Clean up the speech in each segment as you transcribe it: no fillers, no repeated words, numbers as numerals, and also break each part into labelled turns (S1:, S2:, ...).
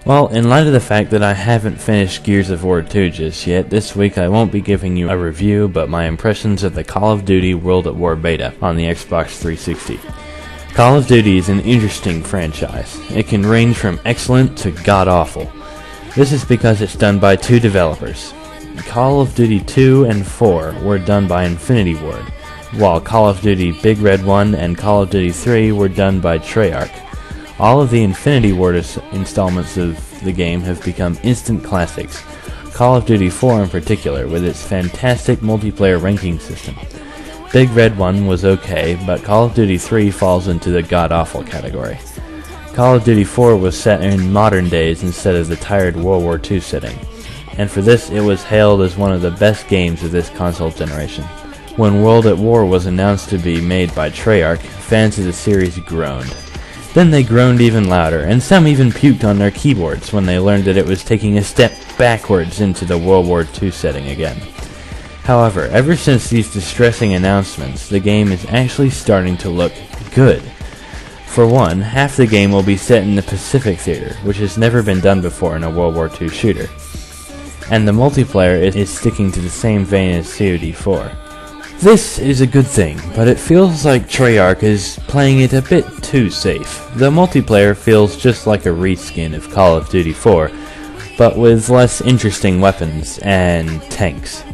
S1: Well, in light of the fact that I haven't finished Gears of War 2 just yet, this week I won't be giving you a review, but my impressions of the Call of Duty World at War beta on the Xbox 360. Call of Duty is an interesting franchise. It can range from excellent to god-awful. This is because it's done by two developers. Call of Duty 2 and 4 were done by Infinity Ward, while Call of Duty Big Red 1 and Call of Duty 3 were done by Treyarch. All of the Infinity Ward installments of the game have become instant classics, Call of Duty 4 in particular, with its fantastic multiplayer ranking system. Big Red 1 was okay, but Call of Duty 3 falls into the god-awful category. Call of Duty 4 was set in modern days instead of the tired World War II setting, and for this it was hailed as one of the best games of this console generation. When World at War was announced to be made by Treyarch, fans of the series groaned. Then they groaned even louder, and some even puked on their keyboards when they learned that it was taking a step backwards into the World War II setting again. However, ever since these distressing announcements, the game is actually starting to look good. For one, half the game will be set in the Pacific Theater, which has never been done before in a World War II shooter. And the multiplayer is sticking to the same vein as COD4. This is a good thing, but it feels like Treyarch is playing it a bit too safe. The multiplayer feels just like a reskin of Call of Duty 4, but with less interesting weapons and tanks.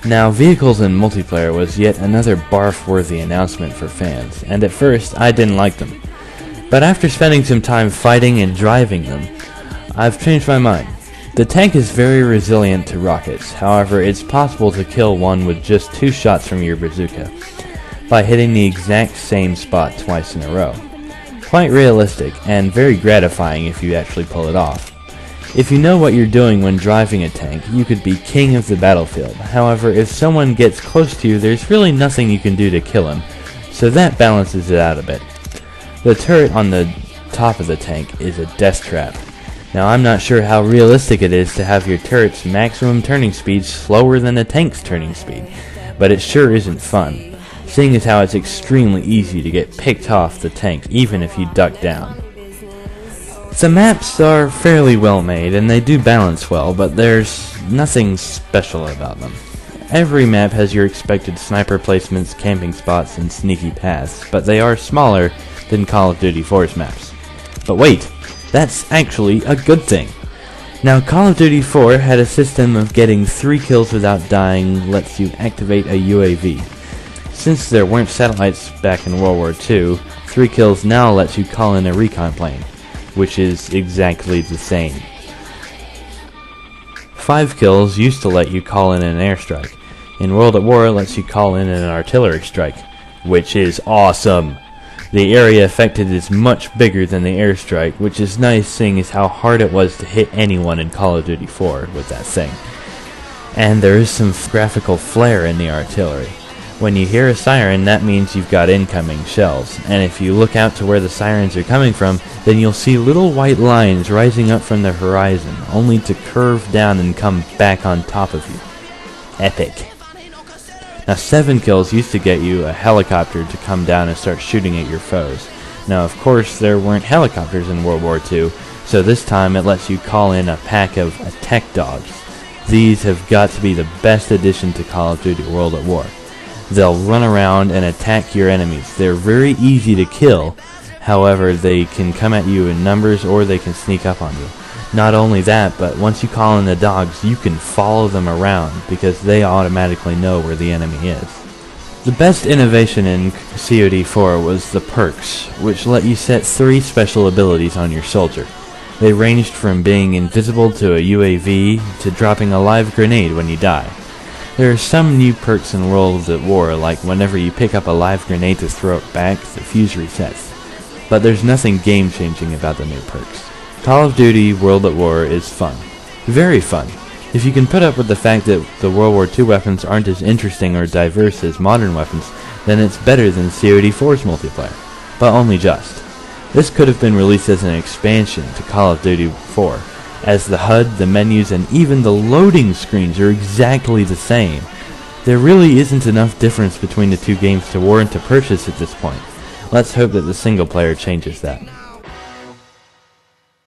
S1: Now, vehicles in multiplayer was yet another barf-worthy announcement for fans, and at first I didn't like them. But after spending some time fighting and driving them, I've changed my mind. The tank is very resilient to rockets, however it's possible to kill one with just 2 shots from your bazooka, by hitting the exact same spot twice in a row. Quite realistic, and very gratifying if you actually pull it off. If you know what you're doing when driving a tank, you could be king of the battlefield. However, if someone gets close to you, there's really nothing you can do to kill him, so that balances it out a bit. The turret on the top of the tank is a death trap. Now, I'm not sure how realistic it is to have your turret's maximum turning speed slower than the tank's turning speed, but it sure isn't fun, seeing as how it's extremely easy to get picked off the tank even if you duck down. The maps are fairly well made and they do balance well, but there's nothing special about them. Every map has your expected sniper placements, camping spots, and sneaky paths, but they are smaller than Call of Duty 4's maps. But wait! That's actually a good thing. Now, Call of Duty 4 had a system of getting 3 kills without dying lets you activate a UAV. Since there weren't satellites back in World War II, 3 kills now lets you call in a recon plane, which is exactly the same. 5 kills used to let you call in an airstrike. In World at War, it lets you call in an artillery strike, which is awesome. The area affected is much bigger than the airstrike, which is nice seeing as how hard it was to hit anyone in Call of Duty 4 with that thing. And there is some graphical flair in the artillery. When you hear a siren, that means you've got incoming shells, and if you look out to where the sirens are coming from, then you'll see little white lines rising up from the horizon, only to curve down and come back on top of you. Epic. Now, 7 kills used to get you a helicopter to come down and start shooting at your foes. Now, of course, there weren't helicopters in World War II, so this time it lets you call in a pack of attack dogs. These have got to be the best addition to Call of Duty World at War. They'll run around and attack your enemies. They're very easy to kill, however, they can come at you in numbers or they can sneak up on you. Not only that, but once you call in the dogs, you can follow them around because they automatically know where the enemy is. The best innovation in COD4 was the perks, which let you set 3 special abilities on your soldier. They ranged from being invisible to a UAV to dropping a live grenade when you die. There are some new perks in World at War, like whenever you pick up a live grenade to throw it back, the fuse resets. But there's nothing game-changing about the new perks. Call of Duty World at War is fun. Very fun. If you can put up with the fact that the World War II weapons aren't as interesting or diverse as modern weapons, then it's better than COD4's multiplayer. But only just. This could have been released as an expansion to Call of Duty 4, as the HUD, the menus, and even the loading screens are exactly the same. There really isn't enough difference between the two games to warrant a purchase at this point. Let's hope that the single player changes that.